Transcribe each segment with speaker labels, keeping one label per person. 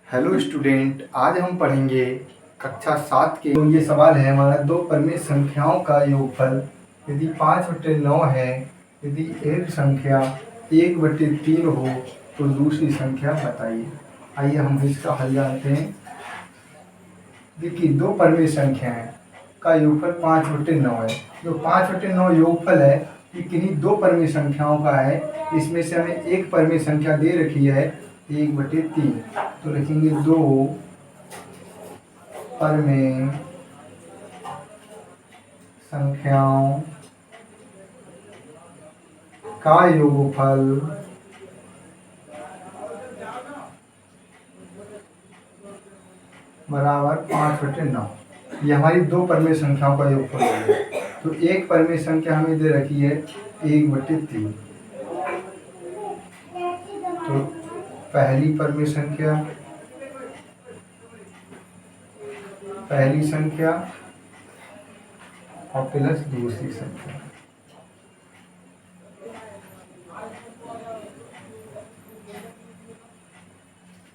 Speaker 1: Hello student, आज हम पढ़ेंगे कक्षा 7 के। तो ये सवाल है हमारा, दो परिमेय संख्याओं का योगफल यदि 5/9 है, यदि एक संख्या 1/3 हो तो दूसरी संख्या बताइए। आइए हम इसका हल जानते हैं। देखिए, दो परिमेय संख्याएं का योगफल 5/9 है। जो 5/9 योगफल है ये किन्हीं दो परिमेय संख्याओं का है। इसमें से हमें एक परिमेय संख्या दे रखी है 1/3, तो लिखेंगे दो परिमेय संख्याओं का योगफल बराबर 5/9। ये हमारी दो परिमेय संख्याओं का योगफल हो गया। तो एक परिमेय संख्या हमें दे रखी है 1/3। तो पहली परिमेय संख्या, पहली संख्या और प्लस दूसरी संख्या।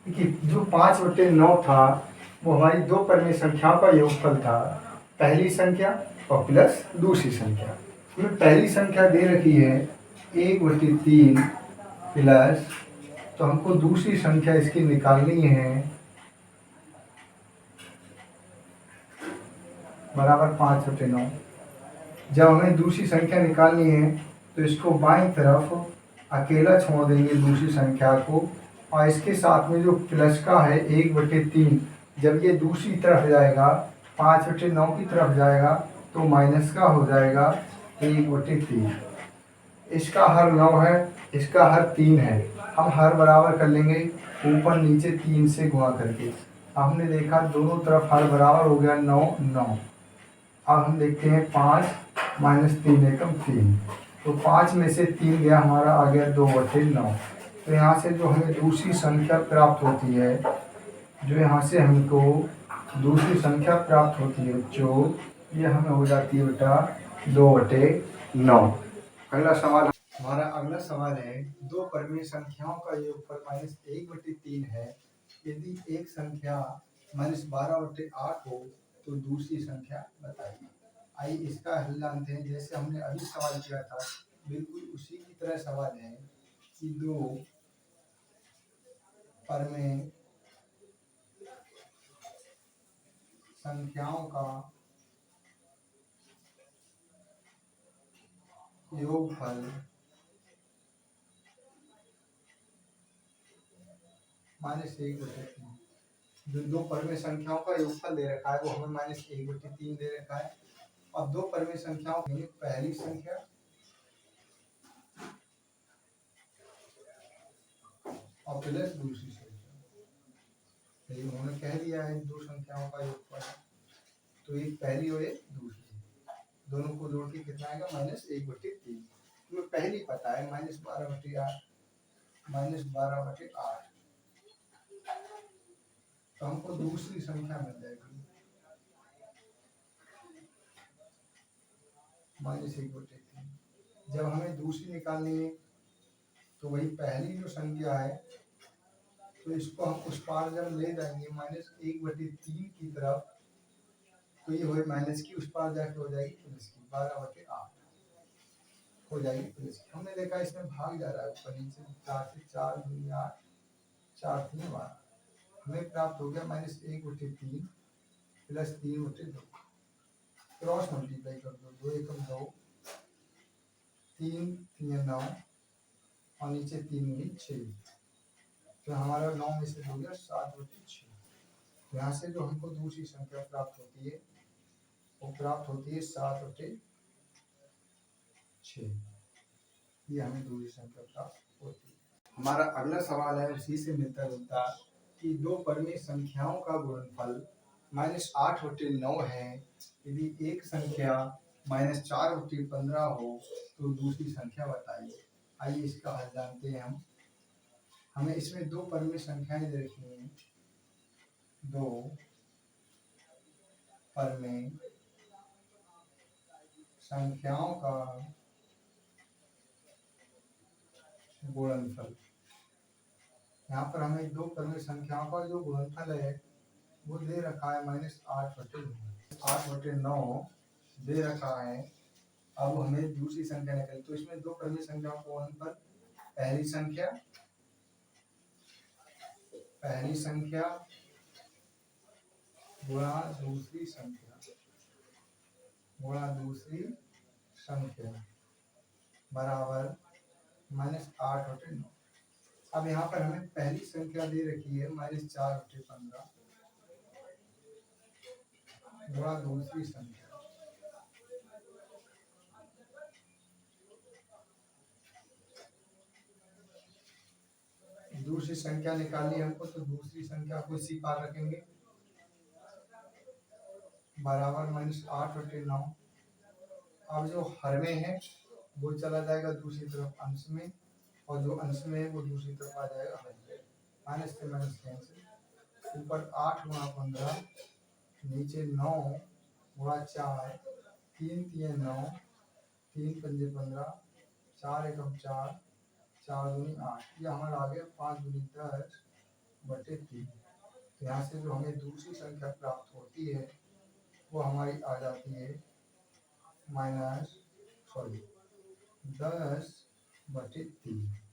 Speaker 1: देखिए, जो 5/9 था वो हमारी दो परिमेय संख्याओं का योगफल था, पहली संख्या और प्लस दूसरी संख्या। हमें पहली संख्या दे रखी है 1/3 प्लस, तो हमको दूसरी संख्या इसकी निकालनी है बराबर 5/9। जब हमें दूसरी संख्या निकालनी है तो इसको बाईं तरफ अकेला छोड़ देंगे दूसरी संख्या को, और इसके साथ में जो प्लस का है 1/3, जब ये दूसरी तरफ जाएगा 5/9 की तरफ जाएगा तो माइनस का हो जाएगा 1/3। इसका हर 9 है, इसका हर 3 है। हम हर बराबर कर लेंगे ऊपर नीचे 3 से गुणा करके। हमने देखा दोनों तरफ हर बराबर हो गया 9 9। अब हम देखते हैं 5 - 3 एकम 3, तो 5 में से 3 गया, हमारा आ गया 2/9। तो यहाँ से जो हमें दूसरी संख्या प्राप्त होती है, जो यहाँ से हमको दूसरी संख्या प्राप्त होती है जो ये हमें हो जाती है बेटा 2/9। अगला सवाल, हमारा अगला सवाल है, दो परिमेय संख्याओं का योगफल -1/3 है, यदि एक संख्या -12/8 हो तो दूसरी संख्या बताइए। आइए इसका हल जानते हैं। जैसे हमने अभी सवाल किया था बिल्कुल उसी की तरह सवाल है कि दो परिमेय संख्याओं का योगफल -1/3। जो दो परिमेय संख्याओं का योगफल दे रखा है वो हमें -1/3 दे रखा है। अब दो परिमेय संख्याओं की पहली संख्या और प्लस दूसरी संख्या। ये उन्होंने कह दिया है दो संख्याओं का योगफल है, तो एक पहली और एक दूसरी, दोनों को जोड़ के कितना आएगा -1/3। तुम्हें पहली पता है -12/8, तो हमको दूसरी संख्या मिल जाएगी -1/3। जब हमें दूसरी निकालनी है तो वही पहली जो संख्या है, तो इसको हम उस पार जब ले जाएंगे -1/3 की तरफ, तो ये हो माइनस की, उस पार जाके हो जाएगी प्लस की, 12/8 हो जाएगी प्लस की। हमने देखा इसमें भाग जा रहा है ऊपर नीचे, 4 से 4 दूनी 8, 4 3 12, हमें प्राप्त हो गया -1/3 प्लस 3/2। क्रॉस मल्टीप्लाई कर दो, 2 एकम 2, 3 3 9 और नीचे 3 दूनी 6, तो हमारा 9 में से हो गया 7/6। यहाँ से जो हमको दूसरी संख्या प्राप्त होती है वो प्राप्त होती है 7/6। ये हमें दूसरी संख्या प्राप्त होती है। हमारा अगला सवाल है उसी से मिलता जुलता कि दो परिमेय संख्याओं का गुणनफल -8/9 है, यदि एक संख्या -4/15 हो तो दूसरी संख्या बताइए। आइए इसका हल जानते हैं हम। हमें इसमें दो परिमेय संख्याएं दे रखी हैं, दो परिमेय संख्याओं का गुणनफल यहाँ पर हमें दो क्रमिक संख्याओं का जो गुणनफल है वो दे रखा है -8/9 दे रखा है। अब हमें दूसरी संख्या निकाली, तो इसमें दो क्रमिक संख्याओं का गुणनफल पहली संख्या गुणा दूसरी संख्या बराबर -8/9। अब यहाँ पर हमें पहली संख्या दे रखी है -4/15 गुणा दूसरी संख्या। दूसरी संख्या निकाली हमको, तो दूसरी संख्या को इसी पार रखेंगे बराबर -8/9। अब जो हर में है वो चला जाएगा दूसरी तरफ अंश में, और जो अंश में है वो दूसरी तरफ आ जाएगा हर में। माइनस से माइनस कैंसिल, ऊपर 8×15 नीचे 9×4, 3×3=9, 3×5=15, 4×1=4, 4×2=8। ये हमारा आ गया 5×10/3। तो यहाँ से जो हमें दूसरी संख्या प्राप्त होती है वो हमारी आ जाती है 10/3।